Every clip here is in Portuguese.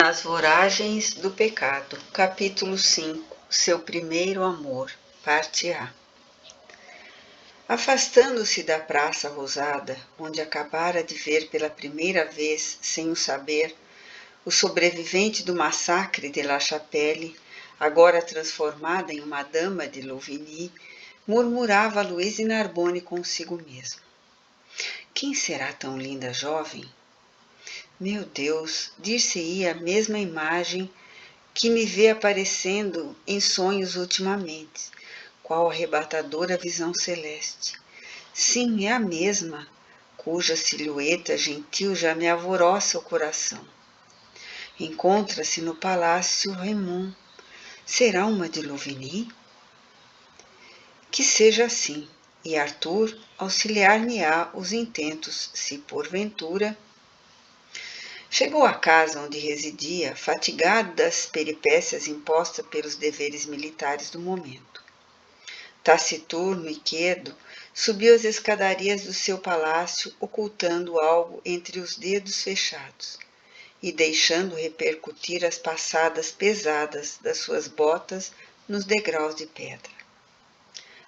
Nas Voragens do Pecado, capítulo 5, Seu Primeiro Amor, parte A. Afastando-se da Praça Rosada, onde acabara de ver pela primeira vez, sem o saber, o sobrevivente do massacre de La Chapelle, agora transformada em uma dama de Louvigny, murmurava Louise Narbonne consigo mesma. Quem será tão linda jovem? Meu Deus, dir-se-ia a mesma imagem que me vê aparecendo em sonhos ultimamente, qual arrebatadora visão celeste. Sim, é a mesma, cuja silhueta gentil já me alvoroça o coração. Encontra-se no Palácio Raymond. Será uma de Louvigny? Que seja assim, e Arthur auxiliar-me-á os intentos, se porventura... Chegou à casa onde residia, fatigado das peripécias impostas pelos deveres militares do momento. Taciturno e quedo, subiu as escadarias do seu palácio, ocultando algo entre os dedos fechados e deixando repercutir as passadas pesadas das suas botas nos degraus de pedra.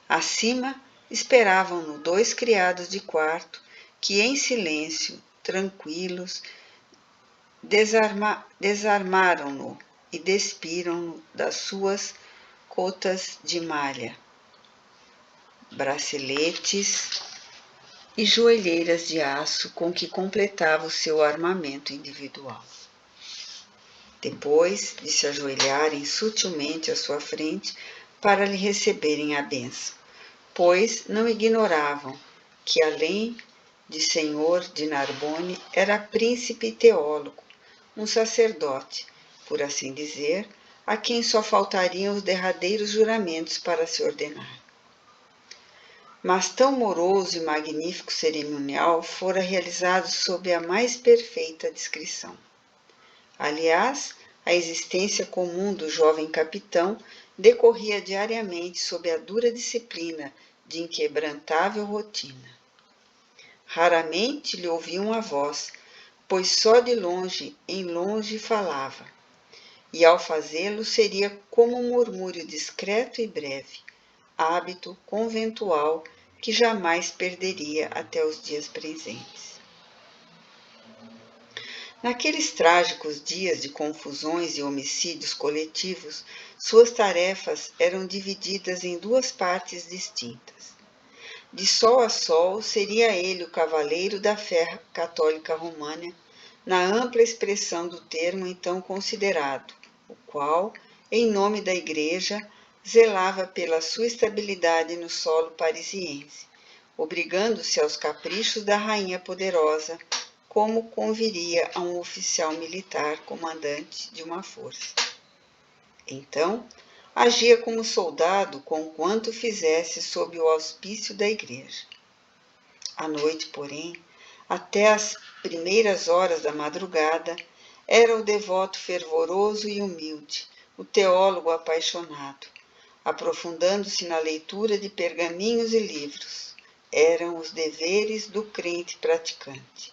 Acima, esperavam-no 2 criados de quarto que, em silêncio, tranquilos, desarmaram-no e despiram-no das suas cotas de malha, braceletes e joelheiras de aço com que completava o seu armamento individual. Depois de se ajoelharem sutilmente à sua frente para lhe receberem a bênção, pois não ignoravam que, além de senhor de Narbonne, era príncipe e teólogo, um sacerdote, por assim dizer, a quem só faltariam os derradeiros juramentos para se ordenar. Mas tão moroso e magnífico cerimonial fora realizado sob a mais perfeita discrição. Aliás, a existência comum do jovem capitão decorria diariamente sob a dura disciplina de inquebrantável rotina. Raramente lhe ouviam a voz, pois só de longe em longe falava, e ao fazê-lo seria como um murmúrio discreto e breve, hábito conventual que jamais perderia até os dias presentes. Naqueles trágicos dias de confusões e homicídios coletivos, suas tarefas eram divididas em 2 partes distintas. De sol a sol, seria ele o cavaleiro da fé católica romana, na ampla expressão do termo então considerado, o qual, em nome da Igreja, zelava pela sua estabilidade no solo parisiense, obrigando-se aos caprichos da rainha poderosa, como conviria a um oficial militar comandante de uma força. Então, agia como soldado conquanto fizesse sob o auspício da Igreja. À noite, porém, até as primeiras horas da madrugada, era o devoto fervoroso e humilde, o teólogo apaixonado, aprofundando-se na leitura de pergaminhos e livros. Eram os deveres do crente praticante.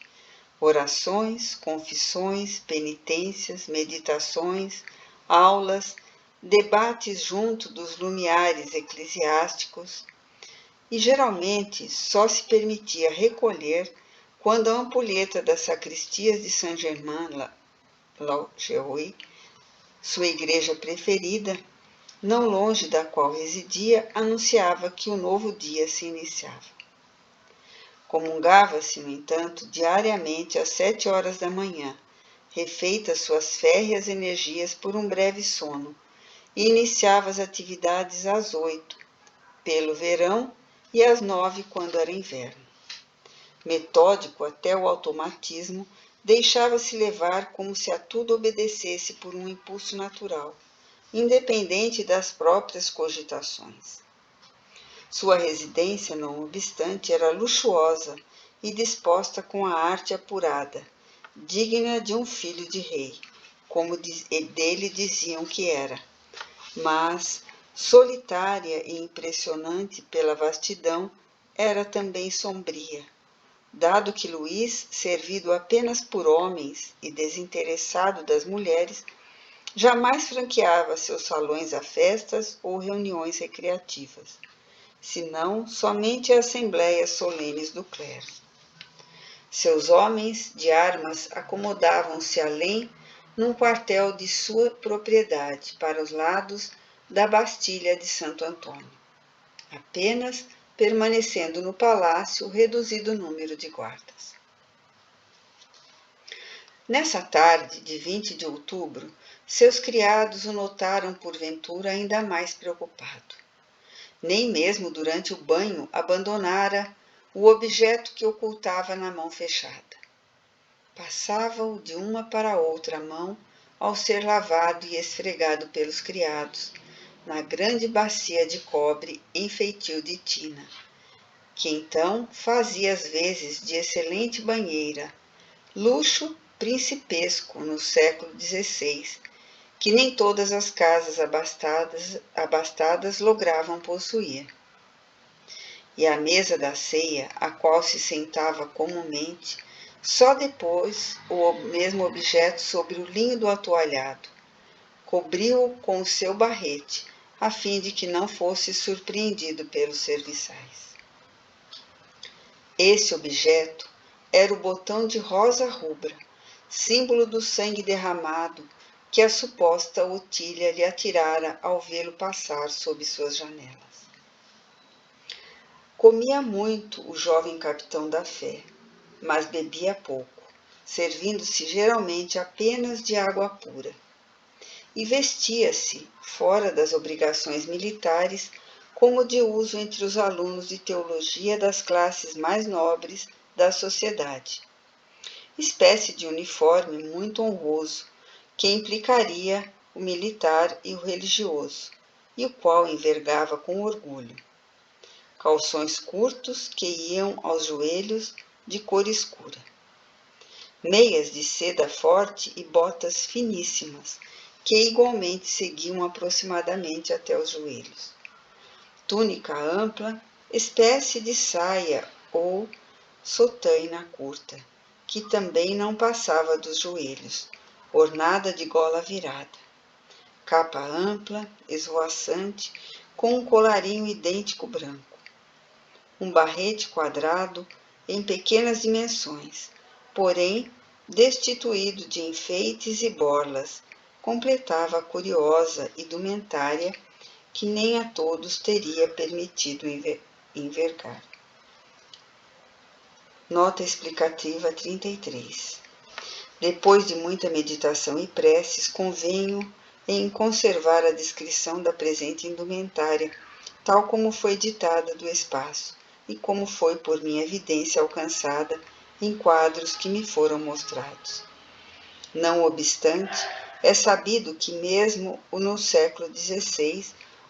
Orações, confissões, penitências, meditações, aulas, debates junto dos lumiares eclesiásticos, e geralmente só se permitia recolher quando a ampulheta das sacristias de Saint-Germain-l'Auxerrois, sua igreja preferida, não longe da qual residia, anunciava que o novo dia se iniciava. Comungava-se, no entanto, diariamente às 7 horas da manhã, refeitas suas férreas energias por um breve sono, e iniciava as atividades às 8, pelo verão, e às 9, quando era inverno. Metódico até o automatismo, deixava-se levar como se a tudo obedecesse por um impulso natural, independente das próprias cogitações. Sua residência, não obstante, era luxuosa e disposta com a arte apurada, digna de um filho de rei, como dele diziam que era, mas, solitária e impressionante pela vastidão, era também sombria, dado que Luís, servido apenas por homens e desinteressado das mulheres, jamais franqueava seus salões a festas ou reuniões recreativas, senão somente a assembléias solenes do clero. Seus homens de armas acomodavam-se além num quartel de sua propriedade para os lados da Bastilha de Santo Antônio, apenas permanecendo no palácio o reduzido número de guardas. Nessa tarde de 20 de outubro, seus criados o notaram porventura ainda mais preocupado. Nem mesmo durante o banho abandonara o objeto que ocultava na mão fechada. Passava-o de uma para outra mão ao ser lavado e esfregado pelos criados, na grande bacia de cobre em feitio de tina, que então fazia as vezes de excelente banheira, luxo principesco no século XVI, que nem todas as casas abastadas logravam possuir. E a mesa da ceia, a qual se sentava comumente, só depois o mesmo objeto sobre o linho do atoalhado, cobriu-o com o seu barrete, a fim de que não fosse surpreendido pelos serviçais. Esse objeto era o botão de rosa rubra, símbolo do sangue derramado que a suposta Otília lhe atirara ao vê-lo passar sob suas janelas. Comia muito o jovem capitão da fé, mas bebia pouco, servindo-se geralmente apenas de água pura. E vestia-se, fora das obrigações militares, como de uso entre os alunos de teologia das classes mais nobres da sociedade. Espécie de uniforme muito honroso, que implicaria o militar e o religioso, e o qual envergava com orgulho. Calções curtos que iam aos joelhos, de cor escura. Meias de seda forte e botas finíssimas, que igualmente seguiam aproximadamente até os joelhos. Túnica ampla, espécie de saia ou sotaina curta, que também não passava dos joelhos, ornada de gola virada. Capa ampla, esvoaçante, com um colarinho idêntico branco. Um barrete quadrado em pequenas dimensões, porém destituído de enfeites e borlas, completava a curiosa indumentária que nem a todos teria permitido envergar. Nota explicativa 33. Depois de muita meditação e preces, convenho em conservar a descrição da presente indumentária, tal como foi ditada do espaço, e como foi por minha evidência alcançada em quadros que me foram mostrados. Não obstante, é sabido que mesmo no século XVI,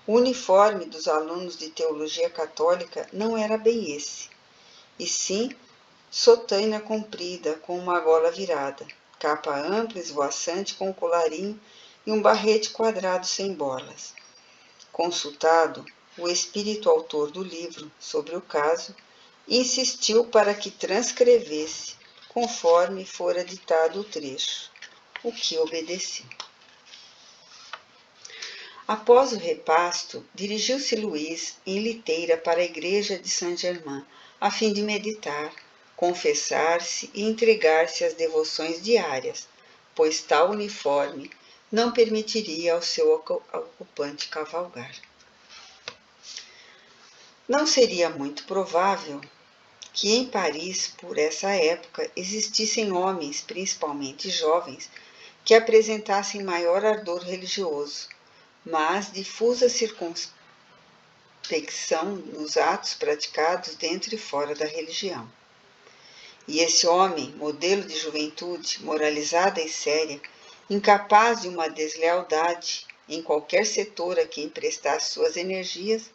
o uniforme dos alunos de teologia católica não era bem esse, e sim sotaina comprida com uma gola virada, capa ampla, esvoaçante com colarinho e um barrete quadrado sem borlas. Consultado, o espírito autor do livro sobre o caso insistiu para que transcrevesse, conforme fora ditado o trecho, o que obedeci. Após o repasto, dirigiu-se Luís em liteira para a igreja de Saint-Germain, a fim de meditar, confessar-se e entregar-se às devoções diárias, pois tal uniforme não permitiria ao seu ocupante cavalgar. Não seria muito provável que em Paris, por essa época, existissem homens, principalmente jovens, que apresentassem maior ardor religioso, mas difusa circunspecção nos atos praticados dentro e fora da religião. E esse homem, modelo de juventude, moralizada e séria, incapaz de uma deslealdade em qualquer setor a que emprestasse suas energias,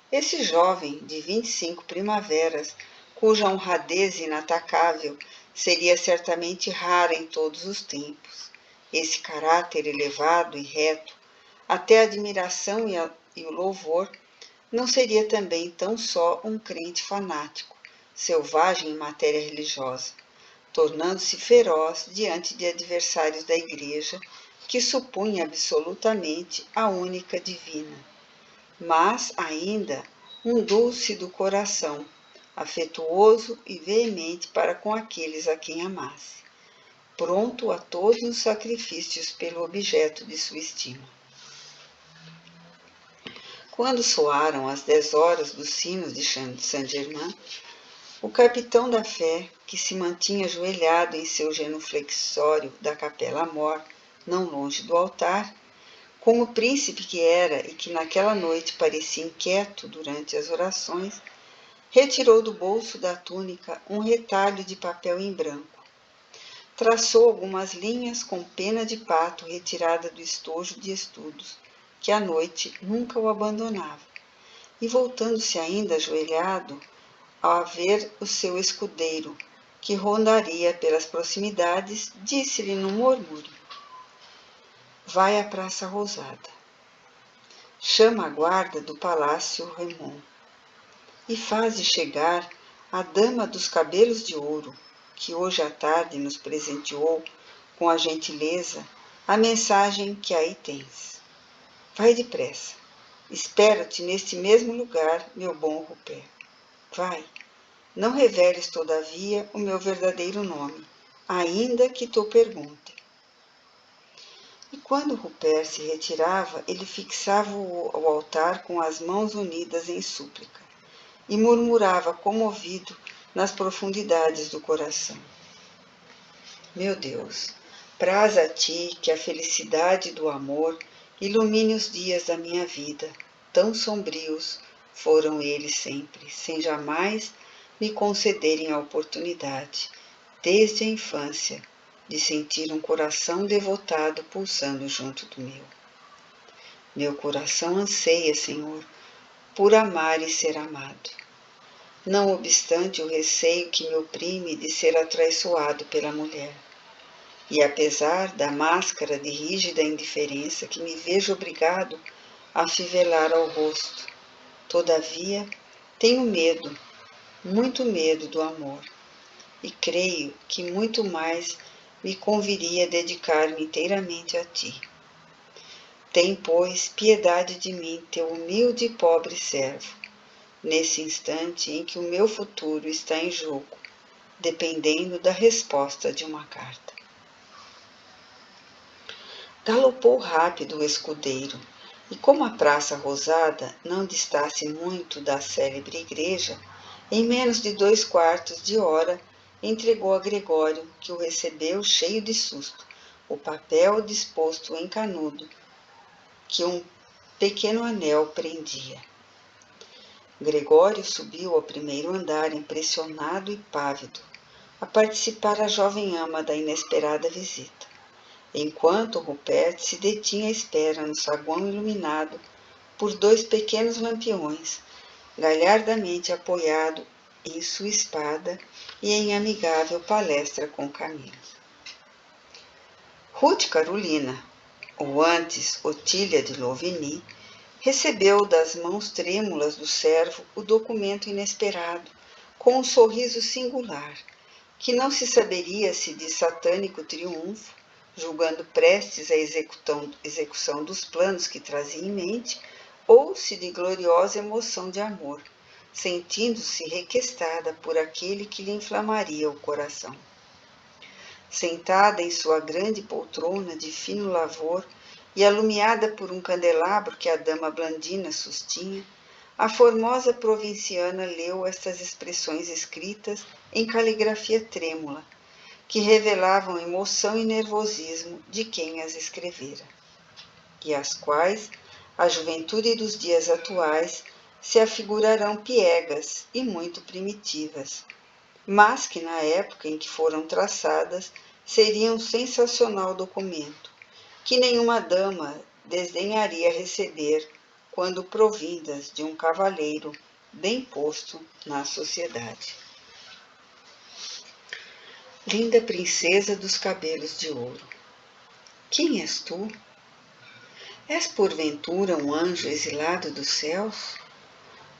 esse jovem de 25 primaveras, cuja honradez inatacável seria certamente rara em todos os tempos, esse caráter elevado e reto, até a admiração e o louvor, não seria também tão só um crente fanático, selvagem em matéria religiosa, tornando-se feroz diante de adversários da Igreja, que supunha absolutamente a única divina, mas ainda um dulce do coração, afetuoso e veemente para com aqueles a quem amasse, pronto a todos os sacrifícios pelo objeto de sua estima. Quando soaram as 10 horas dos sinos de Saint-Germain, o capitão da fé, que se mantinha ajoelhado em seu genuflexório da capela mor, não longe do altar, como príncipe que era e que naquela noite parecia inquieto durante as orações, retirou do bolso da túnica um retalho de papel em branco. Traçou algumas linhas com pena de pato retirada do estojo de estudos, que à noite nunca o abandonava, e voltando-se ainda ajoelhado, ao ver o seu escudeiro, que rondaria pelas proximidades, disse-lhe num murmúrio: vai à Praça Rosada, chama a guarda do Palácio Raymond e faze chegar a dama dos cabelos de ouro, que hoje à tarde nos presenteou com a gentileza a mensagem que aí tens. Vai depressa, espero-te neste mesmo lugar, meu bom Rupert. Vai, não reveles, todavia, o meu verdadeiro nome, ainda que tu pergunte. E quando Rupert se retirava, ele fixava o altar com as mãos unidas em súplica e murmurava comovido nas profundidades do coração: meu Deus, praz a ti que a felicidade do amor ilumine os dias da minha vida, tão sombrios foram eles sempre, sem jamais me concederem a oportunidade, desde a infância, de sentir um coração devotado pulsando junto do meu. Meu coração anseia, Senhor, por amar e ser amado. Não obstante o receio que me oprime de ser atraiçoado pela mulher. E apesar da máscara de rígida indiferença que me vejo obrigado a afivelar ao rosto, todavia tenho medo, muito medo do amor, e creio que muito mais me conviria dedicar-me inteiramente a ti. Tem, pois, piedade de mim, teu humilde e pobre servo, nesse instante em que o meu futuro está em jogo, dependendo da resposta de uma carta. Galopou rápido o escudeiro, e como a Praça Rosada não distasse muito da célebre igreja, em menos de 2/4 de hora entregou a Gregório, que o recebeu cheio de susto, o papel disposto em canudo, que um pequeno anel prendia. Gregório subiu ao primeiro andar, impressionado e pávido, a participar a jovem ama da inesperada visita, enquanto Rupert se detinha à espera no saguão iluminado por 2 pequenos lampiões, galhardamente apoiado em sua espada e em amigável palestra com Camila. Ruth Carolina, ou antes Otília de Louvigny, recebeu das mãos trêmulas do servo o documento inesperado, com um sorriso singular, que não se saberia se de satânico triunfo, julgando prestes a execução dos planos que trazia em mente, ou se de gloriosa emoção de amor, sentindo-se requestada por aquele que lhe inflamaria o coração. Sentada em sua grande poltrona de fino lavor e alumiada por um candelabro que a dama Blandina sustinha, a formosa provinciana leu estas expressões escritas em caligrafia trêmula, que revelavam emoção e nervosismo de quem as escrevera, e às quais a juventude dos dias atuais se afigurarão piegas e muito primitivas, mas que na época em que foram traçadas seriam um sensacional documento, que nenhuma dama desdenharia receber quando provindas de um cavalheiro bem posto na sociedade. Linda princesa dos cabelos de ouro, quem és tu? És porventura um anjo exilado dos céus?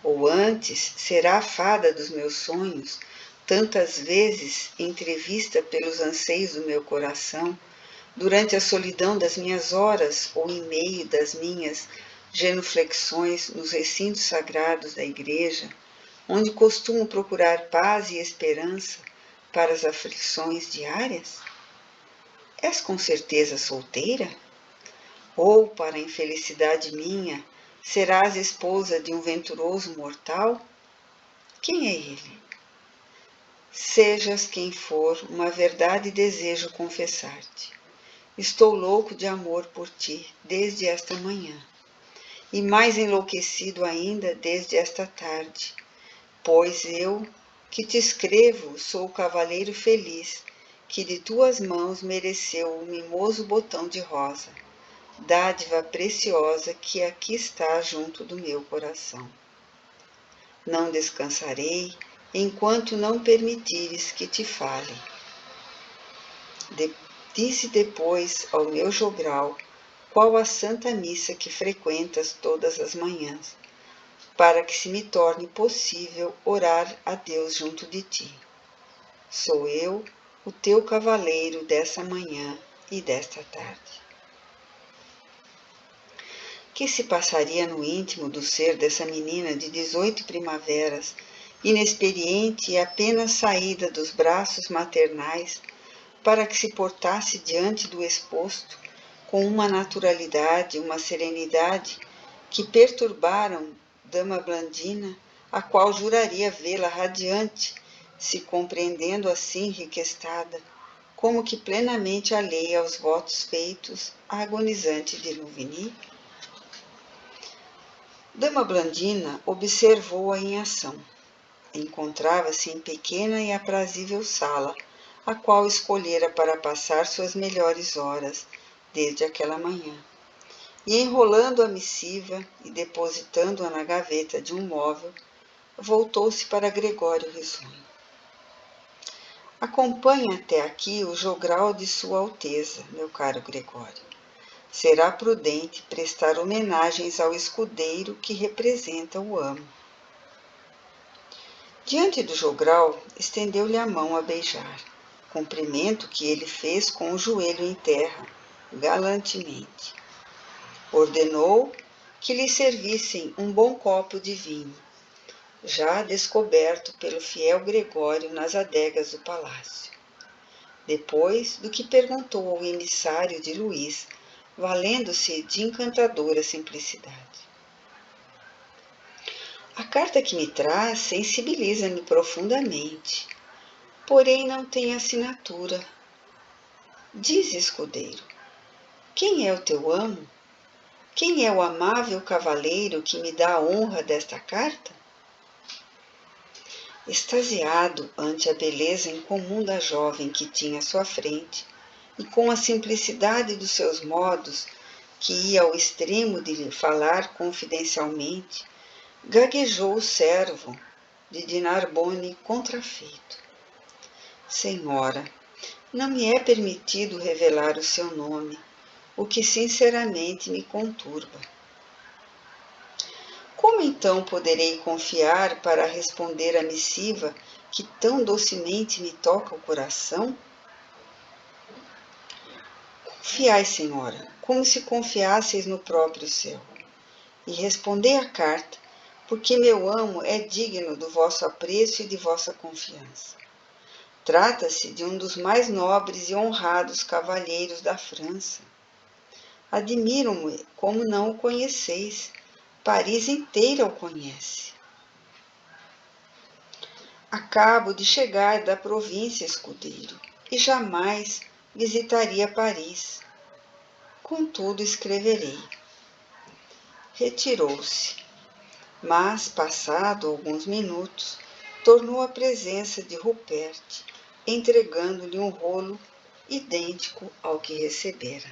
Ou antes, será a fada dos meus sonhos, tantas vezes entrevista pelos anseios do meu coração, durante a solidão das minhas horas ou em meio das minhas genuflexões nos recintos sagrados da igreja, onde costumo procurar paz e esperança para as aflições diárias? És com certeza solteira? Ou, para a infelicidade minha, serás esposa de um venturoso mortal? Quem é ele? Sejas quem for, uma verdade desejo confessar-te. Estou louco de amor por ti desde esta manhã, e mais enlouquecido ainda desde esta tarde, pois eu, que te escrevo, sou o cavaleiro feliz, que de tuas mãos mereceu o mimoso botão de rosa, dádiva preciosa que aqui está junto do meu coração. Não descansarei enquanto não permitires que te fale. Disse depois ao meu jogral qual a santa missa que frequentas todas as manhãs, para que se me torne possível orar a Deus junto de ti. Sou eu, o teu cavaleiro dessa manhã e desta tarde. Que se passaria no íntimo do ser dessa menina de 18 primaveras, inexperiente e apenas saída dos braços maternais, para que se portasse diante do exposto com uma naturalidade, uma serenidade que perturbaram Dama Blandina, a qual juraria vê-la radiante, se compreendendo assim requestada, como que plenamente alheia aos votos feitos à agonizante de Louvigny? Dama Blandina observou-a em ação. Encontrava-se em pequena e aprazível sala, a qual escolhera para passar suas melhores horas, desde aquela manhã. E enrolando a missiva e depositando-a na gaveta de um móvel, voltou-se para Gregório Risonho. Acompanhe até aqui o jogral de Sua Alteza, meu caro Gregório. Será prudente prestar homenagens ao escudeiro que representa o amo. Diante do jogral, estendeu-lhe a mão a beijar, cumprimento que ele fez com o joelho em terra, galantemente. Ordenou que lhe servissem um bom copo de vinho, já descoberto pelo fiel Gregório nas adegas do palácio. Depois do que perguntou ao emissário de Luís, valendo-se de encantadora simplicidade. A carta que me traz sensibiliza-me profundamente, porém não tem assinatura. Diz, escudeiro, quem é o teu amo? Quem é o amável cavaleiro que me dá a honra desta carta? Extasiado ante a beleza incomum da jovem que tinha à sua frente, e com a simplicidade dos seus modos, que ia ao extremo de lhe falar confidencialmente, gaguejou o servo de Narbonne contrafeito. Senhora, não me é permitido revelar o seu nome, o que sinceramente me conturba. Como então poderei confiar para responder à missiva que tão docemente me toca o coração? Confiai, senhora, como se confiasseis no próprio céu, e respondei à carta, porque meu amo é digno do vosso apreço e de vossa confiança. Trata-se de um dos mais nobres e honrados cavalheiros da França. Admiro-me como não o conheceis. Paris inteira o conhece. Acabo de chegar da província, escudeiro, e jamais visitaria Paris. Contudo, escreverei. Retirou-se, mas, passado alguns minutos, tornou à presença de Rupert, entregando-lhe um rolo idêntico ao que recebera.